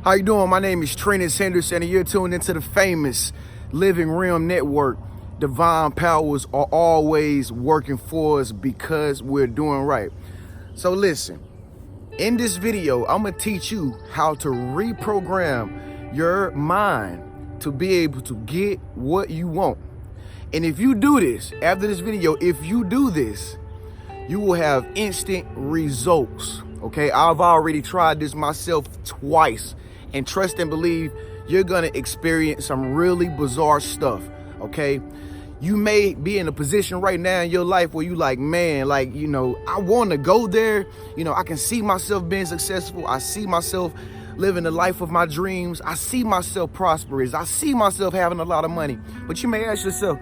How you doing? My name is Trenius, Henderson, and you're tuned into the famous Living Realm Network. Divine powers are always working for us because we're doing right. So listen, in this video, I'm going to teach you how to reprogram your mind to be able to get what you want. And if you do this, after this video, if you do this, you will have instant results. Okay, I've already tried this myself twice. And trust and believe, you're gonna experience some really bizarre stuff, okay? You may be in a position right now in your life where you like, man, like, you know, I wanna go there. You know, I can see myself being successful. I see myself living the life of my dreams. I see myself prosperous. I see myself having a lot of money. But you may ask yourself,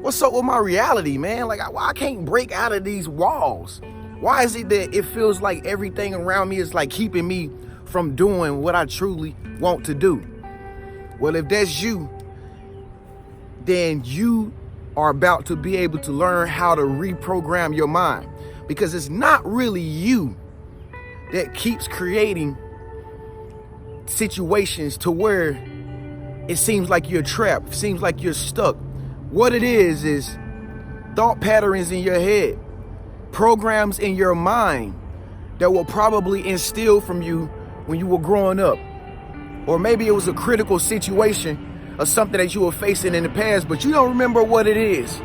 what's up with my reality, man? Like, I can't break out of these walls. Why is it that it feels like everything around me is like keeping me from doing what I truly want to do? Well, if that's you, then you are about to be able to learn how to reprogram your mind, because it's not really you that keeps creating situations to where it seems like you're trapped, seems like you're stuck. What it is thought patterns in your head, programs in your mind that will probably instill from you when you were growing up. Or maybe it was a critical situation or something that you were facing in the past, but you don't remember what it is.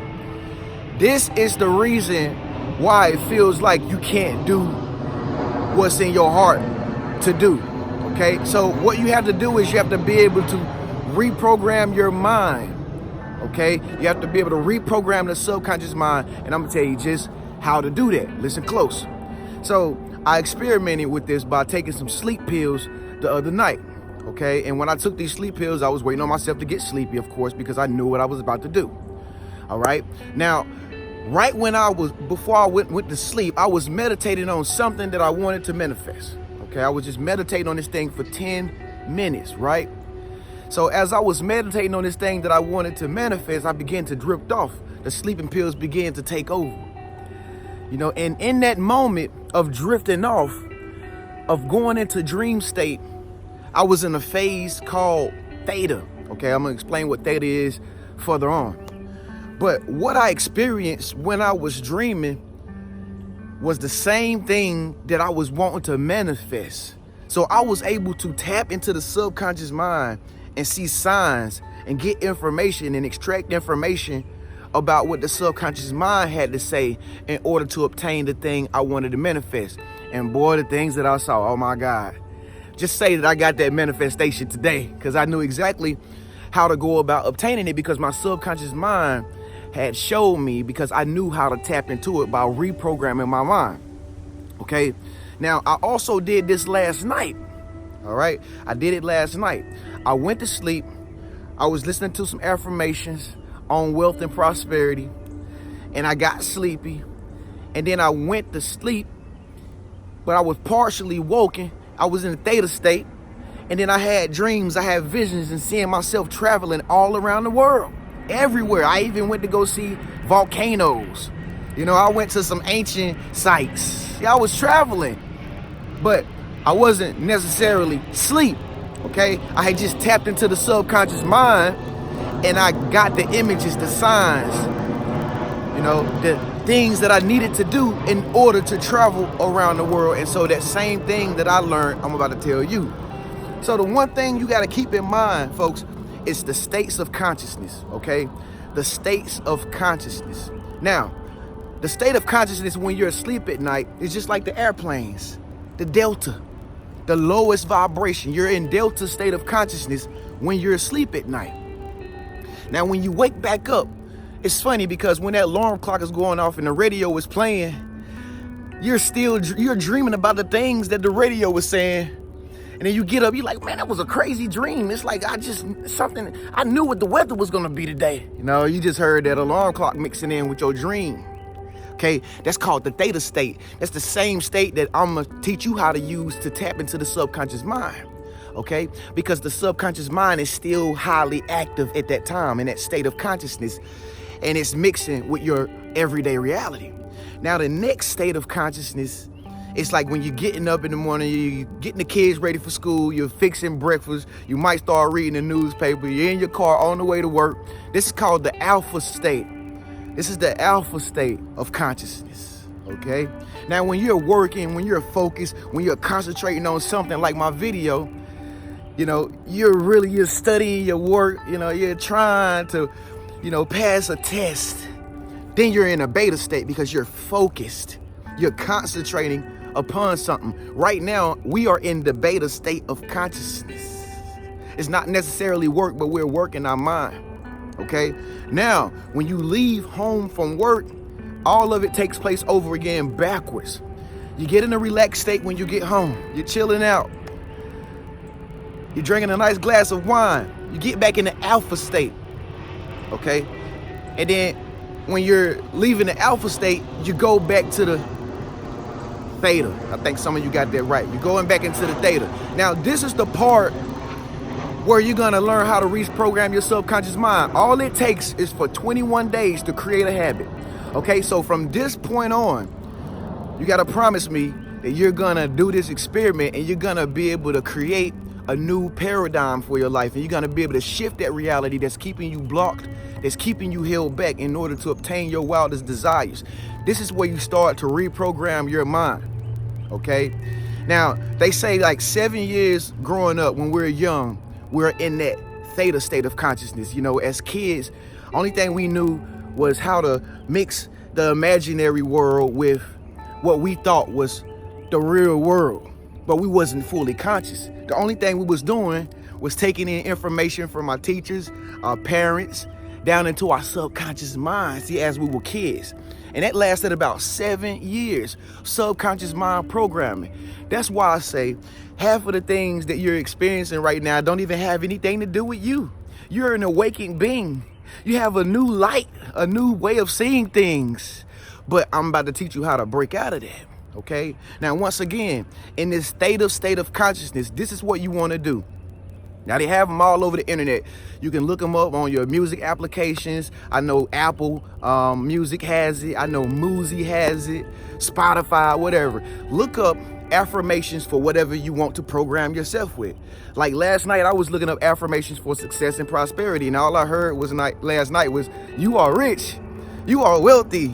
This is the reason why it feels like you can't do what's in your heart to do. Okay, so what you have to do is you have to be able to reprogram your mind. Okay, you have to be able to reprogram the subconscious mind, and I'm gonna tell you just how to do that. Listen close. So I experimented with this by taking some sleep pills the other night, okay? And when I took these sleep pills, I was waiting on myself to get sleepy, of course, because I knew what I was about to do, all right? Now, right when before I went to sleep, I was meditating on something that I wanted to manifest, okay? I was just meditating on this thing for 10 minutes, right? So as I was meditating on this thing that I wanted to manifest, I began to drift off. The sleeping pills began to take over. You know, and in that moment of drifting off, of going into dream state, I was in a phase called theta. Okay, I'm gonna explain what theta is further on. But what I experienced when I was dreaming was the same thing that I was wanting to manifest. So I was able to tap into the subconscious mind and see signs and get information and extract information about what the subconscious mind had to say in order to obtain the thing I wanted to manifest. And boy, the things that I saw, oh my God. Just say that I got that manifestation today, because I knew exactly how to go about obtaining it, because my subconscious mind had showed me, because I knew how to tap into it by reprogramming my mind. Okay, now I also did this last night. All right, I did it last night. I went to sleep. I was listening to some affirmations on wealth and prosperity, and I got sleepy, and then I went to sleep, but I was partially woken. I was in a theta state, and then I had dreams, I had visions, and seeing myself traveling all around the world, everywhere. I even went to go see volcanoes. You know, I went to some ancient sites. Yeah, I was traveling, but I wasn't necessarily asleep. Okay, I had just tapped into the subconscious mind, and I got the images, the signs, you know, the things that I needed to do in order to travel around the world. And so that same thing that I learned, I'm about to tell you. So the one thing you got to keep in mind, folks, is the states of consciousness, okay? The states of consciousness. Now, the state of consciousness when you're asleep at night is just like the airplanes, the delta, the lowest vibration. You're in delta state of consciousness when you're asleep at night. Now, when you wake back up, it's funny, because when that alarm clock is going off and the radio is playing, you're dreaming about the things that the radio was saying. And then you get up, you're like, man, that was a crazy dream. It's like I knew what the weather was gonna be today. You know, you just heard that alarm clock mixing in with your dream. Okay, that's called the theta state. That's the same state that I'm gonna teach you how to use to tap into the subconscious mind. Okay, because the subconscious mind is still highly active at that time in that state of consciousness, and it's mixing with your everyday reality. Now, the next state of consciousness It's like when you're getting up in the morning, you're getting the kids ready for school, you're fixing breakfast, you might start reading the newspaper, you're in your car on the way to work. This is called the alpha state. This is the alpha state of consciousness, okay? Now, when you're working, when you're focused, when you're concentrating on something like my video, you're studying your work, you're trying to, pass a test. Then you're in a beta state because you're focused. You're concentrating upon something. Right now, we are in the beta state of consciousness. It's not necessarily work, but we're working our mind, okay? Now, when you leave home from work, all of it takes place over again backwards. You get in a relaxed state when you get home. You're chilling out. You're drinking a nice glass of wine. You get back in the alpha state, okay? And then when you're leaving the alpha state, you go back to the theta. I think some of you got that right. You're going back into the theta. Now, this is the part where you're going to learn how to reprogram your subconscious mind. All it takes is for 21 days to create a habit. Okay, so from this point on, you got to promise me that you're going to do this experiment and you're going to be able to create a new paradigm for your life. And you're going to be able to shift that reality that's keeping you blocked, that's keeping you held back in order to obtain your wildest desires. This is where you start to reprogram your mind, okay? Now, they say like 7 years growing up when we're young, we're in that theta state of consciousness. As kids, only thing we knew was how to mix the imaginary world with what we thought was the real world, but we wasn't fully conscious. The only thing we was doing was taking in information from our teachers, our parents, down into our subconscious minds, as we were kids. And that lasted about 7 years, subconscious mind programming. That's why I say half of the things that you're experiencing right now don't even have anything to do with you. You're an awakened being. You have a new light, a new way of seeing things. But I'm about to teach you how to break out of that, okay? Now, once again, in this state of consciousness, this is what you want to do. Now, they have them all over the internet. You can look them up on your music applications. I know Apple Music has it. I know Muzi has it, Spotify, whatever. Look up affirmations for whatever you want to program yourself with. Like last night, I was looking up affirmations for success and prosperity, and all I heard last night was, you are rich, you are wealthy,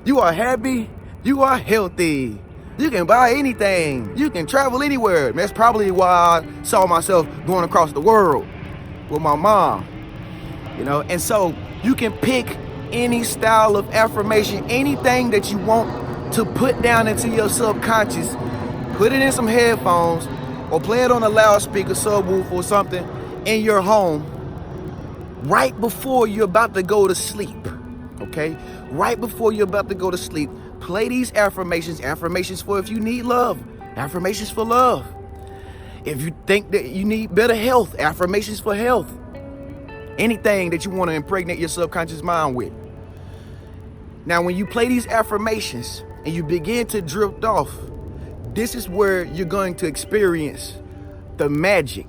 you are happy, you are healthy. You can buy anything. You can travel anywhere. That's probably why I saw myself going across the world with my mom. And so you can pick any style of affirmation, anything that you want to put down into your subconscious, put it in some headphones or play it on a loudspeaker, subwoofer or something in your home right before you're about to go to sleep, okay? Right before you're about to go to sleep. Play these affirmations for if you need love, affirmations for love. If you think that you need better health, affirmations for health. Anything that you want to impregnate your subconscious mind with. Now, when you play these affirmations and you begin to drift off, this is where you're going to experience the magic.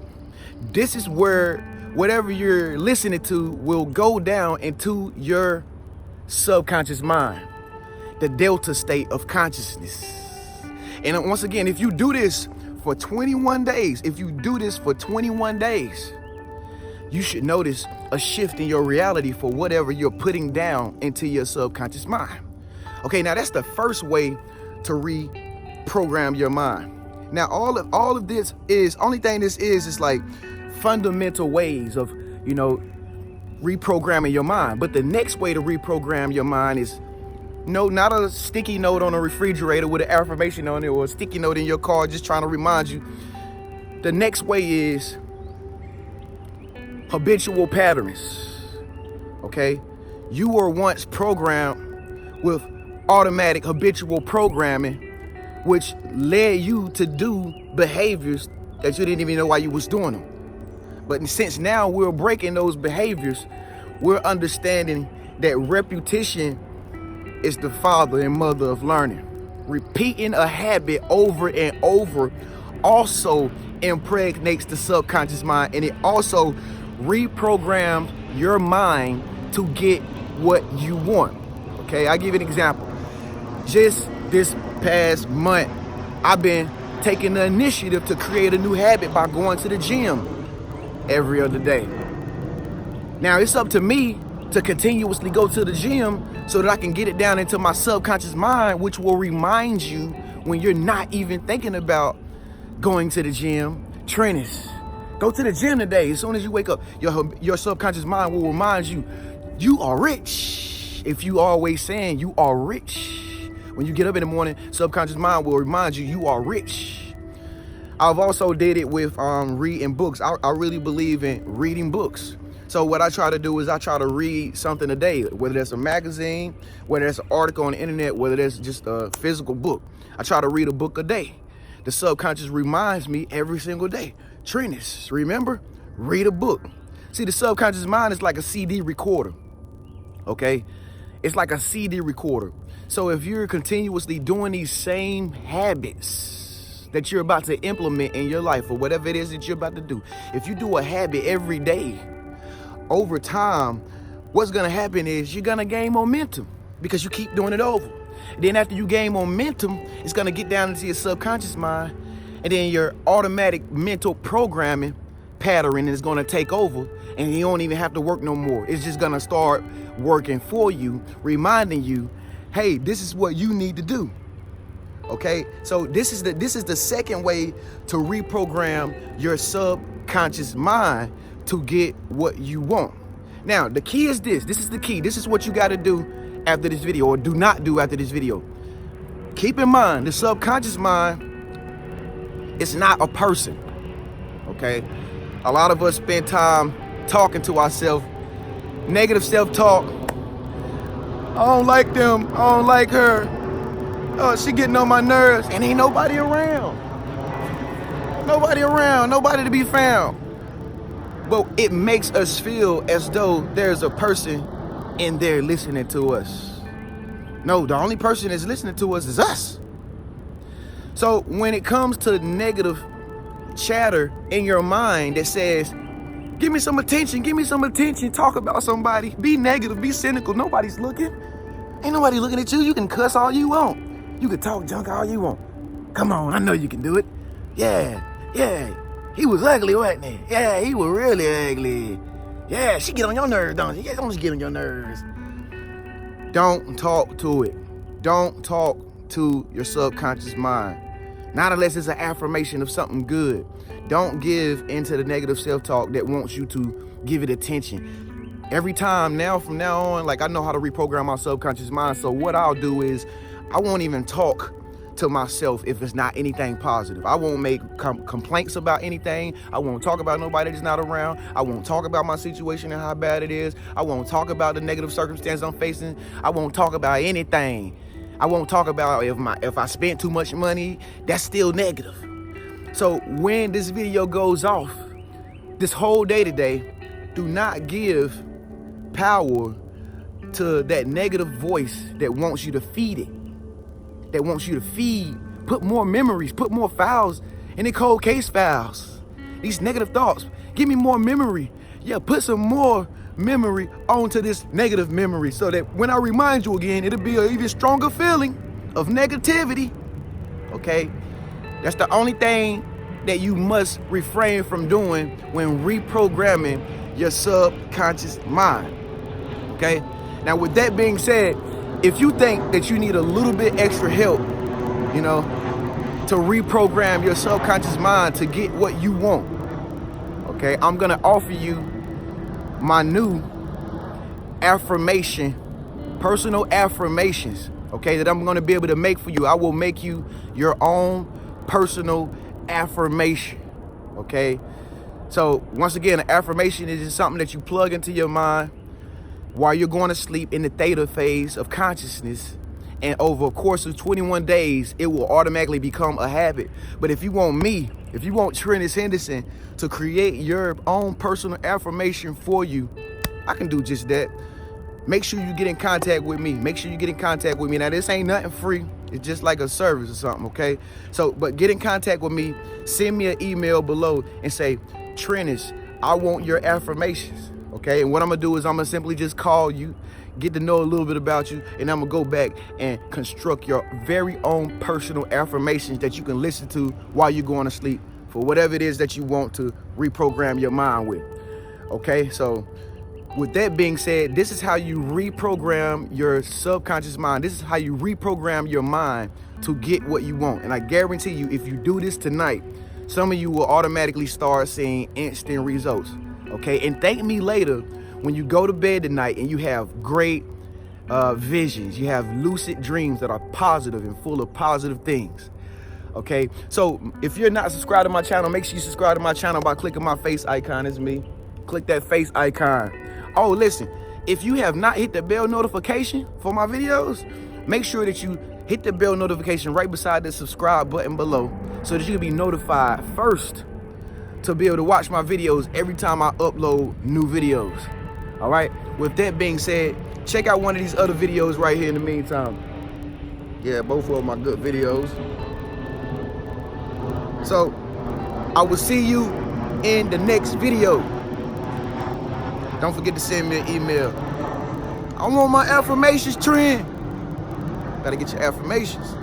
This is where whatever you're listening to will go down into your subconscious mind. The delta state of consciousness. And once again, if you do this for 21 days, you should notice a shift in your reality for whatever you're putting down into your subconscious mind. Okay, now that's the first way to reprogram your mind. Now, all of this is, only thing this is like fundamental ways of, reprogramming your mind. But the next way to reprogram your mind is not a sticky note on a refrigerator with an affirmation on it or a sticky note in your car just trying to remind you. The next way is habitual patterns, okay? You were once programmed with automatic habitual programming, which led you to do behaviors that you didn't even know why you was doing them. But since now we're breaking those behaviors, we're understanding that repetition is the father and mother of learning. Repeating a habit over and over also impregnates the subconscious mind, and it also reprograms your mind to get what you want. Okay, I'll give you an example. Just this past month, I've been taking the initiative to create a new habit by going to the gym every other day. Now it's up to me to continuously go to the gym so that I can get it down into my subconscious mind, which will remind you when you're not even thinking about going to the gym. Trenius, go to the gym today. As soon as you wake up, your subconscious mind will remind you, you are rich. If you always saying you are rich, when you get up in the morning, subconscious mind will remind you, you are rich. I've also did it with reading books. I really believe in reading books. So what I try to do is I try to read something a day, whether that's a magazine, whether that's an article on the internet, whether that's just a physical book. I try to read a book a day. The subconscious reminds me every single day. Trenius, remember? Read a book. See, the subconscious mind is like a CD recorder, okay? It's like a CD recorder. So if you're continuously doing these same habits that you're about to implement in your life or whatever it is that you're about to do, if you do a habit every day, over time, what's gonna happen is you're gonna gain momentum because you keep doing it over. Then after you gain momentum, it's gonna get down into your subconscious mind, and then your automatic mental programming pattern is gonna take over, and you don't even have to work no more. It's just gonna start working for you, reminding you, hey, this is what you need to do. Okay, so this is the second way to reprogram your subconscious mind to get what you want. Now, the key is this. This is the key. This is what you got to do after this video, or do not do after this video. Keep in mind, the subconscious mind is not a person, okay? A lot of us spend time talking to ourselves, negative self-talk. I don't like them. I don't like her. Oh, she getting on my nerves, and ain't nobody around. Nobody around, nobody to be found. But it makes us feel as though there's a person in there listening to us. No, the only person that's listening to us is us. So when it comes to negative chatter in your mind that says, give me some attention, talk about somebody, be negative, be cynical, nobody's looking. Ain't nobody looking at you. You can cuss all you want. You can talk junk all you want. Come on, I know you can do it. Yeah. He was ugly, wasn't he? Yeah, he was really ugly. Yeah, she get on your nerves, don't she? Yeah, don't she get on your nerves? Don't talk to it. Don't talk to your subconscious mind. Not unless it's an affirmation of something good. Don't give into the negative self-talk that wants you to give it attention. Every time from now on, like I know how to reprogram my subconscious mind. So what I'll do is I won't even talk to myself if it's not anything positive. I won't make complaints about anything. I won't talk about nobody that's not around. I won't talk about my situation and how bad it is. I won't talk about the negative circumstance I'm facing. I won't talk about anything. I won't talk about if I spent too much money. That's still negative. So when this video goes off, this whole day today, do not give power to that negative voice that wants you to feed it. That wants you to feed, put more memories, put more files in the cold case files. These negative thoughts, give me more memory. Yeah, put some more memory onto this negative memory so that when I remind you again, it'll be an even stronger feeling of negativity. Okay, that's the only thing that you must refrain from doing when reprogramming your subconscious mind. Okay, now with that being said, if you think that you need a little bit extra help, to reprogram your subconscious mind to get what you want, okay, I'm going to offer you my new personal affirmations, okay, that I'm going to be able to make for you. I will make you your own personal affirmation, okay? So once again, an affirmation is just something that you plug into your mind while you're going to sleep in the theta phase of consciousness, and over a course of 21 days, it will automatically become a habit. But if you want Trenius Henderson to create your own personal affirmation for you, I can do just that. Make sure you get in contact with me. Now, this ain't nothing free. It's just like a service or something, okay? So, but get in contact with me. Send me an email below and say, Trenius, I want your affirmations. Okay, and what I'm gonna do is I'm gonna simply just call you, get to know a little bit about you, and I'm gonna go back and construct your very own personal affirmations that you can listen to while you're going to sleep for whatever it is that you want to reprogram your mind with. Okay, so with that being said, this is how you reprogram your subconscious mind. This is how you reprogram your mind to get what you want. And I guarantee you, if you do this tonight, some of you will automatically start seeing instant results. Okay, and thank me later when you go to bed tonight and you have great visions. You have lucid dreams that are positive and full of positive things. Okay, so if you're not subscribed to my channel, make sure you subscribe to my channel by clicking my face icon. It's me. Click that face icon. Oh, listen, if you have not hit the bell notification for my videos, make sure that you hit the bell notification right beside the subscribe button below so that you can be notified first to be able to watch my videos every time I upload new videos. All right, with that being said, check out one of these other videos right here in the meantime. Yeah, both of them are good videos. So I will see you in the next video. Don't forget to send me an email. I want my affirmations, Trent. Gotta get your affirmations.